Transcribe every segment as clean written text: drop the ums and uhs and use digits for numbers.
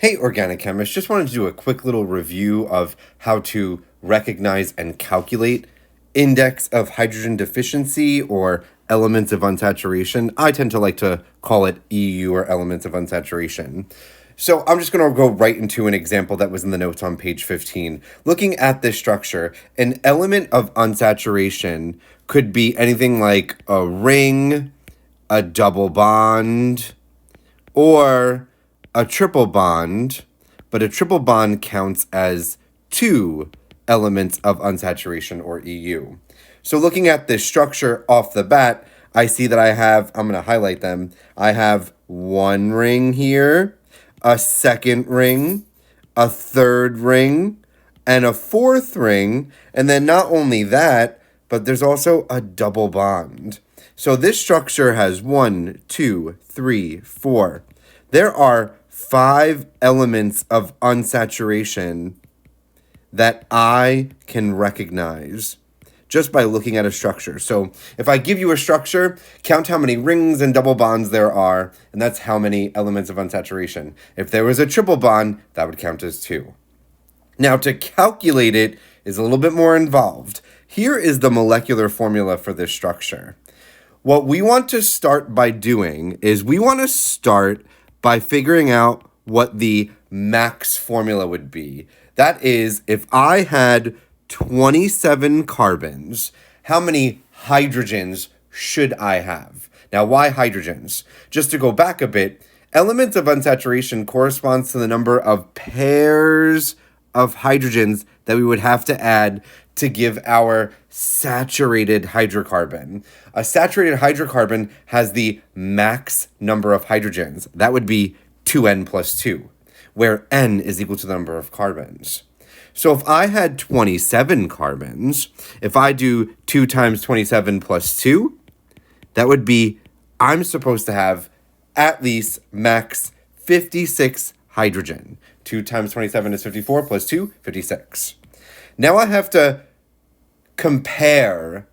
Hey, organic chemists, just wanted to do a quick little review of how to recognize and calculate index of hydrogen deficiency or elements of unsaturation. I tend to like to call it EU or elements of unsaturation. So I'm just going to go right into an example that was in the notes on page 15. Looking at this structure, an element of unsaturation could be anything like a ring, a double bond, or a triple bond, but a triple bond counts as two elements of unsaturation or EU. So looking at this structure off the bat, I see that I'm going to highlight them. I have one ring here, a second ring, a third ring, and a fourth ring. And then not only that, but there's also a double bond. So this structure has 1, 2, 3, 4. There are 5 elements of unsaturation that I can recognize just by looking at a structure. So if I give you a structure, count how many rings and double bonds there are, and that's how many elements of unsaturation. If there was a triple bond, that would count as 2. Now, to calculate it is a little bit more involved. Here is the molecular formula for this structure. What we want to start by doing is we want to start by figuring out what the max formula would be. That is, if I had 27 carbons, how many hydrogens should I have? Now, why hydrogens? Just to go back a bit, elements of unsaturation corresponds to the number of pairs of hydrogens that we would have to add to give our saturated hydrocarbon. A saturated hydrocarbon has the max number of hydrogens. That would be 2n plus 2, where n is equal to the number of carbons. So if I had 27 carbons, if I do 2 times 27 plus 2, that would be, I'm supposed to have at least max 56 hydrogen. 2 times 27 is 54 plus 2, 56. Now I have to compare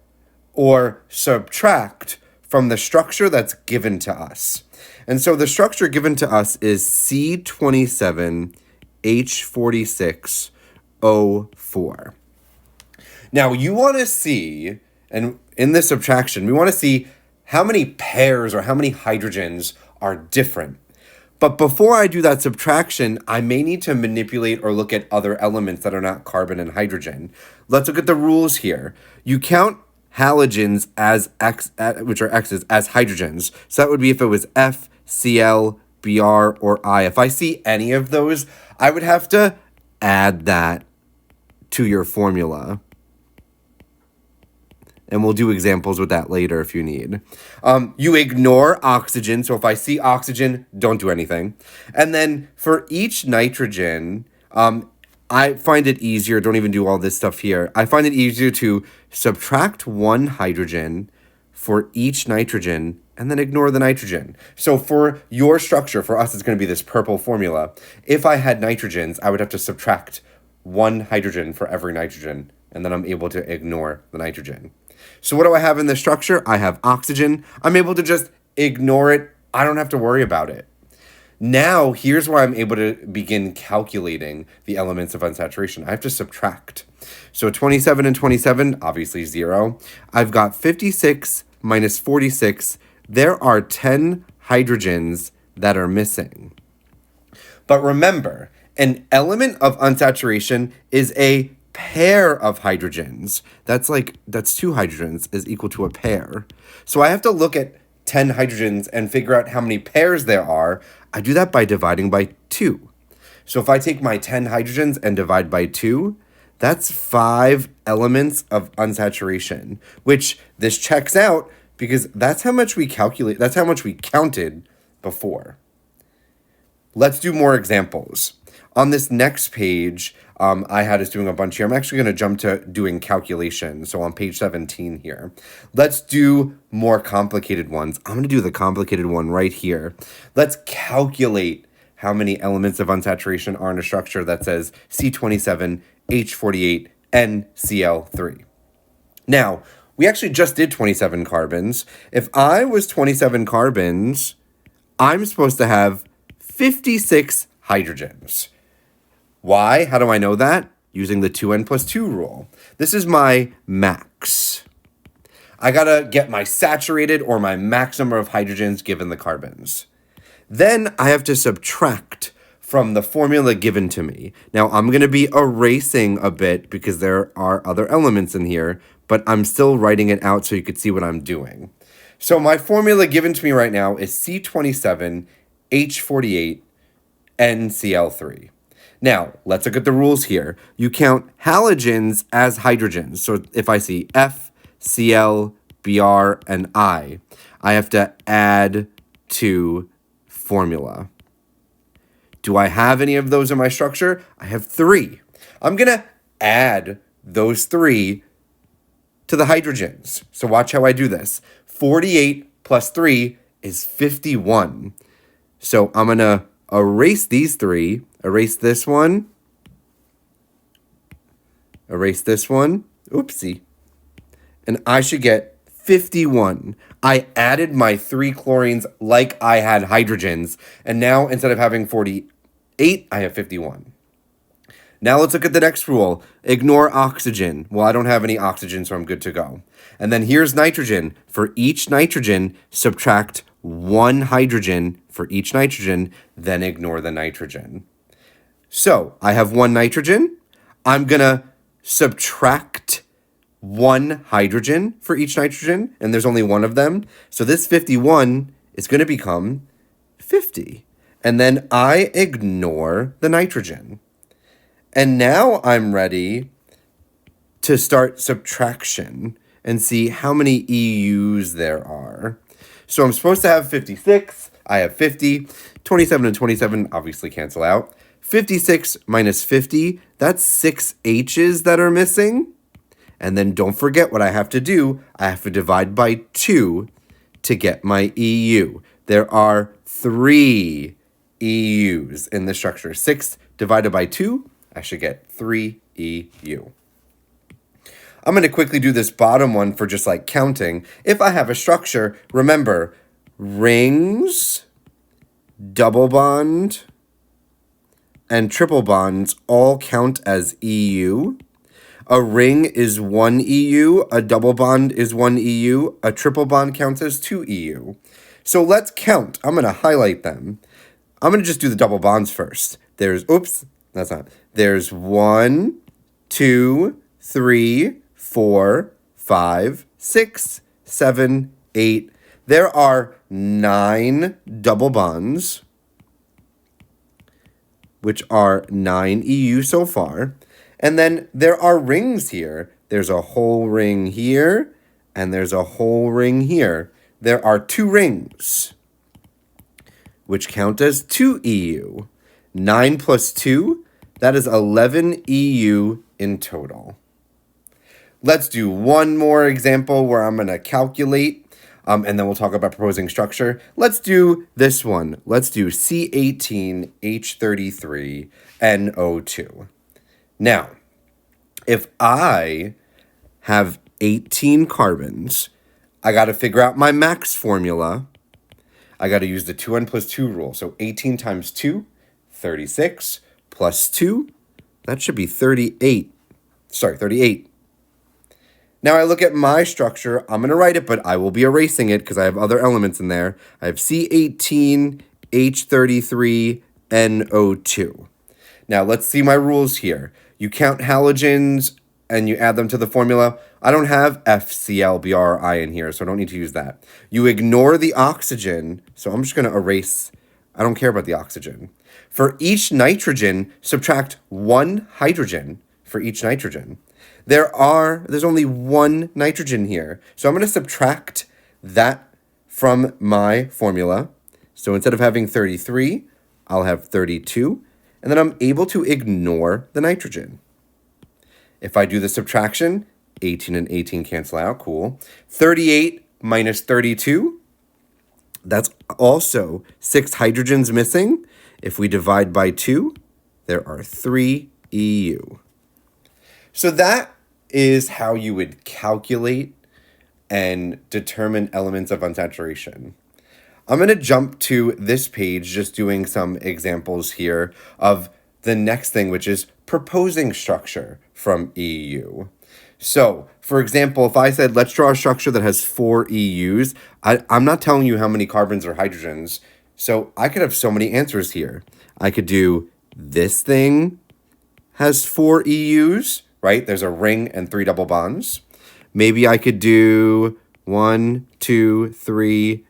or subtract from the structure that's given to us. And so the structure given to us is C27H46O4. Now you want to see, and in this subtraction, we want to see how many pairs or how many hydrogens are different. But before I do that subtraction, I may need to manipulate or look at other elements that are not carbon and hydrogen. Let's look at the rules here. You count halogens as X, which are X's, as hydrogens. So that would be if it was F, Cl, Br, or I. If I see any of those, I would have to add that to your formula. And we'll do examples with that later if you need. You ignore oxygen. So if I see oxygen, don't do anything. And then for each nitrogen, I find it easier, don't even do all this stuff here. I find it easier to subtract 1 hydrogen for each nitrogen and then ignore the nitrogen. So for your structure, for us, it's going to be this purple formula. If I had nitrogens, I would have to subtract 1 hydrogen for every nitrogen, and then I'm able to ignore the nitrogen. So what do I have in this structure? I have oxygen. I'm able to just ignore it. I don't have to worry about it. Now, here's where I'm able to begin calculating the elements of unsaturation. I have to subtract. So 27 and 27, obviously 0. I've got 56 minus 46. There are 10 hydrogens that are missing. But remember, an element of unsaturation is a pair of hydrogens. That's 2 hydrogens is equal to a pair. So I have to look at 10 hydrogens and figure out how many pairs there are. I do that by dividing by 2. So if I take my 10 hydrogens and divide by 2, that's 5 elements of unsaturation, which this checks out because that's how much we calculate, that's how much we counted before. Let's do more examples. On this next page, I had us doing a bunch here. I'm actually going to jump to doing calculations. So on page 17 here, let's do more complicated ones. I'm going to do the complicated one right here. Let's calculate how many elements of unsaturation are in a structure that says C27H48NCl3. Now, we actually just did 27 carbons. If I was 27 carbons, I'm supposed to have 56 hydrogens. Why? How do I know that? Using the 2n plus 2 rule. This is my max. I gotta get my saturated or my max number of hydrogens given the carbons. Then I have to subtract from the formula given to me. Now I'm gonna be erasing a bit because there are other elements in here, but I'm still writing it out so you could see what I'm doing. So my formula given to me right now is C27H48 NCl3. Now, let's look at the rules here. You count halogens as hydrogens. So if I see F, Cl, Br, and I have to add to formula. Do I have any of those in my structure? I have 3. I'm going to add those 3 to the hydrogens. So watch how I do this. 48 plus 3 is 51. So I'm going to erase these 3, erase this one, erase this one, oopsie, and I should get 51. I added my 3 chlorines like I had hydrogens, and now instead of having 48, I have 51. Now let's look at the next rule. Ignore oxygen. Well, I don't have any oxygen, so I'm good to go. And then here's nitrogen. For each nitrogen, subtract 1 hydrogen for each nitrogen, then ignore the nitrogen. So I have 1 nitrogen. I'm going to subtract 1 hydrogen for each nitrogen, and there's only 1 of them. So this 51 is going to become 50. And then I ignore the nitrogen. And now I'm ready to start subtraction and see how many EUs there are. So I'm supposed to have 56. I have 50. 27 and 27 obviously cancel out. 56 minus 50, that's 6 H's that are missing. And then don't forget what I have to do. I have to divide by 2 to get my EU. There are 3 EUs in the structure. 6 divided by 2, I should get 3 EU. I'm going to quickly do this bottom one for just like counting. If I have a structure, remember, rings, double bond, and triple bonds all count as EU. A ring is 1 EU, a double bond is 1 EU, a triple bond counts as 2 EU. So let's count. I'm going to highlight them. I'm going to just do the double bonds first. There's 1, 2, 3, 4, 5, 6, 7, 8. There are 9 double bonds, which are 9 EU so far. And then there are rings here. There's a whole ring here, and there's a whole ring here. There are 2 rings, which count as 2 EU. 9 plus 2, that is 11 EU in total. Let's do one more example where I'm going to calculate, and then we'll talk about proposing structure. Let's do this one. Let's do C18H33NO2. Now, if I have 18 carbons, I got to figure out my max formula. I got to use the 2n plus 2 rule. So 18 times 2, 36, plus 2, that should be 38. Sorry, 38. Now I look at my structure. I'm going to write it, but I will be erasing it because I have other elements in there. I have C18H33NO2. Now let's see my rules here. You count halogens and you add them to the formula. I don't have F, Cl, Br, or I in here, so I don't need to use that. You ignore the oxygen, so I'm just going to erase. I don't care about the oxygen. For each nitrogen, subtract 1 hydrogen for each nitrogen. There's only 1 nitrogen here, so I'm going to subtract that from my formula. So instead of having 33, I'll have 32. And then I'm able to ignore the nitrogen. If I do the subtraction, 18 and 18 cancel out, cool. 38 minus 32, that's also 6 hydrogens missing. If we divide by 2, there are 3 EU. So that is how you would calculate and determine elements of unsaturation. I'm going to jump to this page, just doing some examples here of the next thing, which is proposing structure from EU. So, for example, if I said, let's draw a structure that has 4 EUs, I'm not telling you how many carbons or hydrogens. So I could have so many answers here. I could do this thing has 4 EUs, right? There's a ring and 3 double bonds. Maybe I could do 1, 2, 3.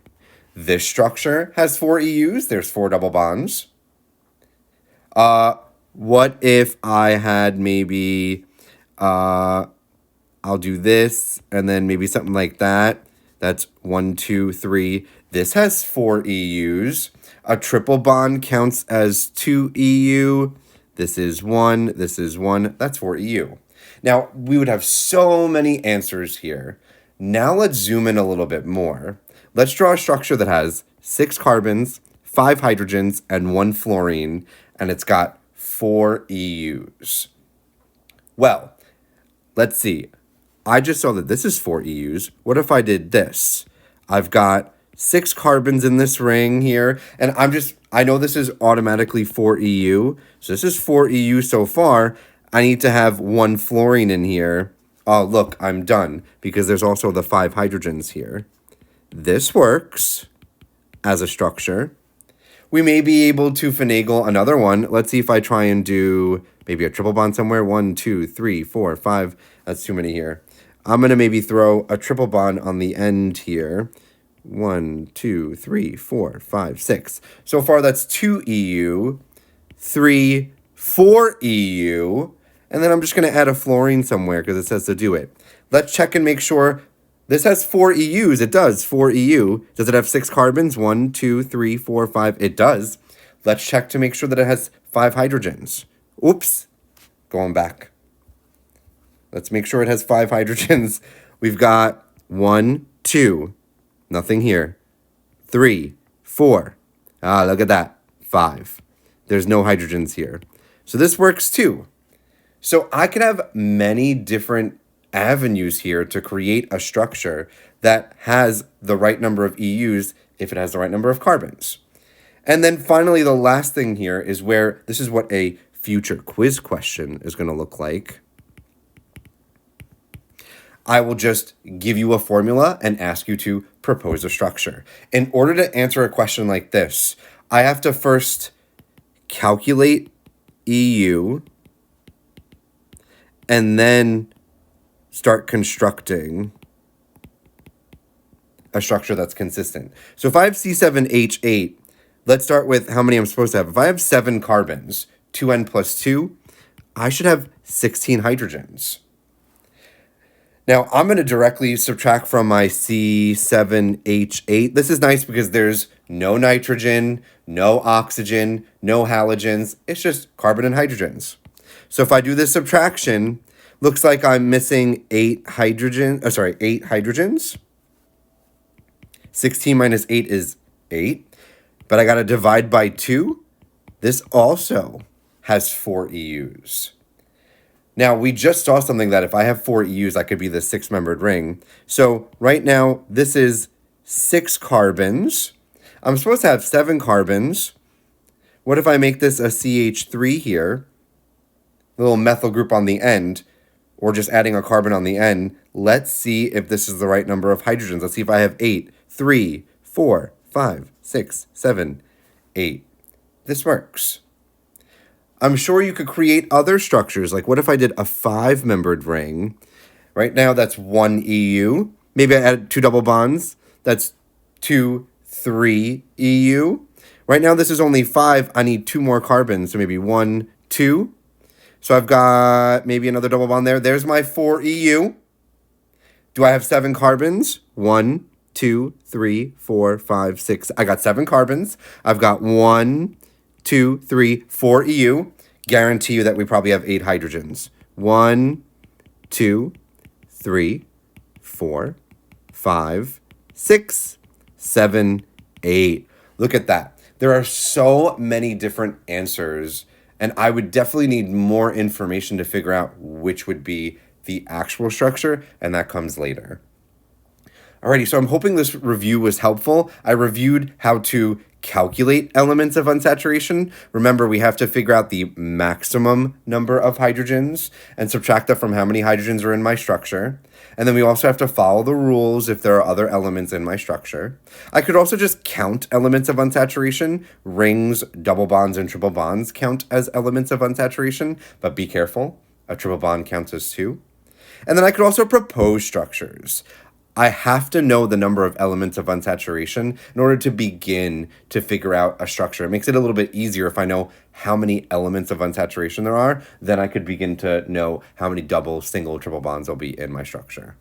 This structure has 4 EUs. There's 4 double bonds. What if I had maybe, I'll do this and then maybe something like that. That's 1, 2, 3. This has 4 EUs. A triple bond counts as 2 EU. This is 1. This is 1. That's 4 EU. Now, we would have so many answers here. Now let's zoom in a little bit more. Let's draw a structure that has 6 carbons, 5 hydrogens, and 1 fluorine, and it's got 4 EUs. Well, let's see. I just saw that this is 4 EUs. What if I did this? I've got 6 carbons in this ring here, and I know this is automatically 4 EU, so this is 4 EU so far. I need to have 1 fluorine in here. Oh, look, I'm done, because there's also the 5 hydrogens here. This works as a structure. We may be able to finagle another one. Let's see if I try and do maybe a triple bond somewhere. 1, 2, 3, 4, 5. That's too many here. I'm going to maybe throw a triple bond on the end here. 1, 2, 3, 4, 5, 6. So far, that's 2 EU, 3, 4 EU, and then I'm just going to add a fluorine somewhere because it says to do it. Let's check and make sure this has 4 EUs. It does, 4 EU. Does it have 6 carbons? 1, 2, 3, 4, 5. It does. Let's check to make sure that it has 5 hydrogens. Oops. Going back. Let's make sure it has 5 hydrogens. We've got 1, 2. Nothing here. 3, 4. Look at that. 5. There's no hydrogens here. So this works too. So I could have many different avenues here to create a structure that has the right number of EUs if it has the right number of carbons. And then finally, the last thing here is where this is what a future quiz question is going to look like. I will just give you a formula and ask you to propose a structure. In order to answer a question like this, I have to first calculate EU and then start constructing a structure that's consistent. So if I have C7H8, let's start with how many I'm supposed to have. If I have 7 carbons, 2N plus 2, I should have 16 hydrogens. Now, I'm going to directly subtract from my C7H8. This is nice because there's no nitrogen, no oxygen, no halogens. It's just carbon and hydrogens. So if I do this subtraction, looks like I'm missing 8 hydrogens. 16 minus 8 is 8. But I got to divide by 2. This also has 4 EUs. Now, we just saw something that if I have 4 EUs, that could be the 6-membered ring. So right now, this is 6 carbons. I'm supposed to have 7 carbons. What if I make this a CH3 here? A little methyl group on the end, or just adding a carbon on the end. Let's see if this is the right number of hydrogens. Let's see if I have 8, 3, 4, 5, 6, 7, 8. This works. I'm sure you could create other structures. Like what if I did a 5-membered ring? Right now that's 1 EU. Maybe I added 2 double bonds. That's 2, 3 EU. Right now this is only 5. I need 2 more carbons. So maybe 1, 2. So I've got maybe another double bond there. There's my 4 EU. Do I have 7 carbons? 1, 2, 3, 4, 5, 6. I got 7 carbons. I've got 1, 2, 3, 4 EU. Guarantee you that we probably have 8 hydrogens. 1, 2, 3, 4, 5, 6, 7, 8. Look at that. There are so many different answers, and I would definitely need more information to figure out which would be the actual structure, and that comes later. Alrighty, so I'm hoping this review was helpful. I reviewed how to calculate elements of unsaturation. Remember, we have to figure out the maximum number of hydrogens and subtract that from how many hydrogens are in my structure. And then we also have to follow the rules if there are other elements in my structure. I could also just count elements of unsaturation. Rings, double bonds, and triple bonds count as elements of unsaturation, but be careful. A triple bond counts as 2. And then I could also propose structures. I have to know the number of elements of unsaturation in order to begin to figure out a structure. It makes it a little bit easier if I know how many elements of unsaturation there are, then I could begin to know how many double, single, triple bonds will be in my structure.